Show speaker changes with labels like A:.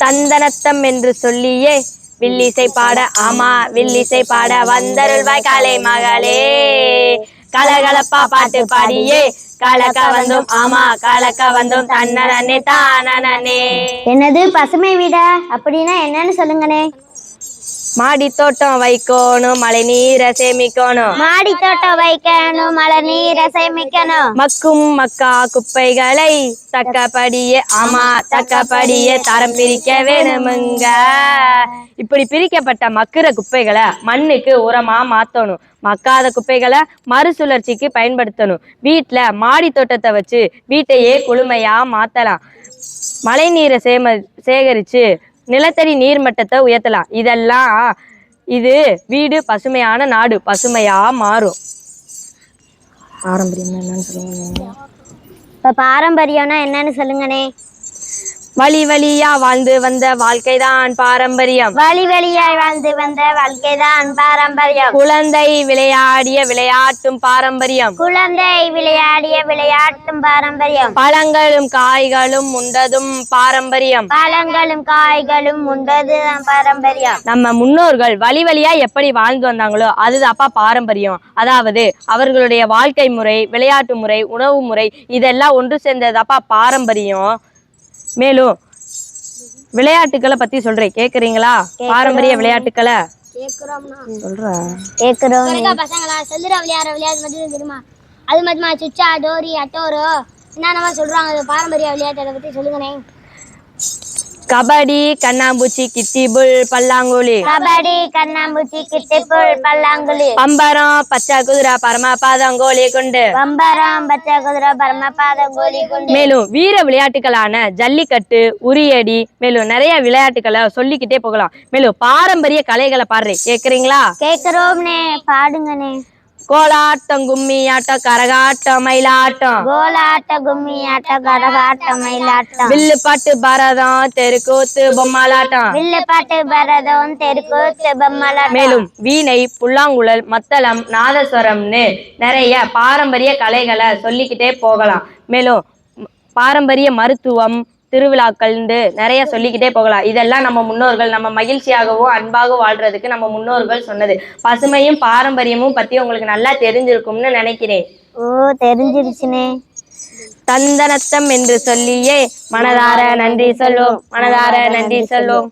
A: தந்தனத்தம் என்று சொல்லியே வில்லிசை பாட ஆமா வில்லிசை பாட வந்தருள்வாய் காலை மகளே. கலகலப்பா பாட்டு பாடியே கலக்க வந்தோம் ஆமா கலக்க வந்தோம் தன்னனே தானனே.
B: என்னது பசுமை வீடா? அப்படின்னா என்னன்னு சொல்லுங்கண்ணே.
A: மாடி தோட்டம் வைக்கணும் மழை நீரை சேமிக்கணும்.
B: மாடி தோட்டம் வைக்கணும் மழை நீரை சேமிக்கணும்.
A: மக்கும் மக்கா குப்பைகளை தக்கப்படியே ஆமா தக்கப்படியே தரம் பிரிக்க வேணுமுங்க. இப்படி பிரிக்கப்பட்ட மக்குற குப்பைகளை மண்ணுக்கு உரமா மாத்தணும். மக்காத குப்பைகளை மறுசுழற்சிக்கு பயன்படுத்தணும். வீட்டுல மாடி தோட்டத்தை வச்சு வீட்டையே குளுமையா மாத்தலாம். மழை நீரை சேகரிச்சு நிலத்தடி நீர் மட்டத்தை உயர்த்தலாம். இதெல்லாம் இது வீடு பசுமையான நாடு பசுமையா மாறும். பாரம்பரியம் என்னன்னு சொல்லுங்க.
B: இப்ப பாரம்பரியம்னா என்னன்னு சொல்லுங்கண்ணே.
A: வழி வழியா வாழ்ந்து வந்த வாழ்க்கைதான் பாரம்பரியம்.
B: வழி வழியாய் வாழ்ந்து வந்த வாழ்க்கைதான் பாரம்பரியம்.
A: குழந்தை விளையாடிய விளையாட்டும் பாரம்பரியம்.
B: குழந்தை விளையாடிய விளையாட்டும் பாரம்பரியம்.
A: பழங்களும் காய்களும் உண்டதும் பாரம்பரியம்.
B: பழங்களும் காய்களும் உண்டதுதான் பாரம்பரியம்.
A: நம்ம முன்னோர்கள் வழி வழியா எப்படி வாழ்ந்து வந்தாங்களோ அதுதான்ப்பா பாரம்பரியம். அதாவது அவர்களுடைய வாழ்க்கை முறை, விளையாட்டு முறை, உணவு முறை இதெல்லாம் ஒன்று சேர்ந்ததாப்பா பாரம்பரியம். மேலும் விளையாட்டுக்களை பத்தி சொல்றேன், கேக்குறீங்களா? பாரம்பரிய விளையாட்டுக்களை
B: சொல்றேன். பசங்களா செல்லுற விளையாடுற விளையாட்டு மட்டும் தெரியுமா? அது மட்டுமா சுச்சா டோரி அட்டோரோ என்னென்னமா சொல்றாங்க பாரம்பரிய விளையாட்டு, அதை பத்தி சொல்லுங்கண்ணே.
A: கபடி கண்ணாம்பூச்சி கிட்டிபுல் பல்லாங்குழி.
B: கபடி கண்ணாம்பூச்சி கிட்டிபுல் பல்லாங்குழி.
A: பம்பரம் பச்சை குதிரை பரமபாதம் கோலி குண்டு.
B: பம்பரம் பச்சை குதிரை பரமபாதம் கோலி குண்டு.
A: மேலும் வீர விளையாட்டுகளான ஜல்லிக்கட்டு, உரியடி, மேலும் நிறைய விளையாட்டுகளை சொல்லிக்கிட்டே போகலாம். மேலும் பாரம்பரிய கலைகளை பாடுறேன், கேக்குறீங்களா?
B: கேக்குறோம்னே, பாடுங்கண்ணே.
A: கோலாட்டம், கும்மியாட்டம், கரகாட்டம், மயிலாட்டம்.
B: கோலாட்டம், கும்மியாட்டம், கரகாட்டம், மயிலாட்டம்.
A: வில்லுப்பாட்டு, பரதம், தெருக்கூத்து, பொம்மலாட்டம்.
B: வில்லுப்பாட்டு, பரதம், தெருக்கூத்து, பொம்மலாட்டம்.
A: மேலும் வீணை, புல்லாங்குழல், மத்தளம், நாதஸ்வரம்னு நிறைய பாரம்பரிய கலைகளை சொல்லிக்கிட்டே போகலாம். மேலும் பாரம்பரிய மருத்துவம், திருவிழாக்கள் நிறைய சொல்லிக்கிட்டே போகலாம். இதெல்லாம் நம்ம முன்னோர்கள் நம்ம மகிழ்ச்சியாகவும் அன்பாகவும் வாழ்றதுக்கு நம்ம முன்னோர்கள் சொன்னது. பசுமையும் பாரம்பரியமும் பத்தி உங்களுக்கு நல்லா தெரிஞ்சிருக்கும்னு நினைக்கிறேன்.
B: ஓ, தெரிஞ்சிருச்சுனே.
A: தந்தனத்தம் என்று சொல்லியே மனதார நன்றி சொல்வோம், மனதார நன்றி சொல்வோம்.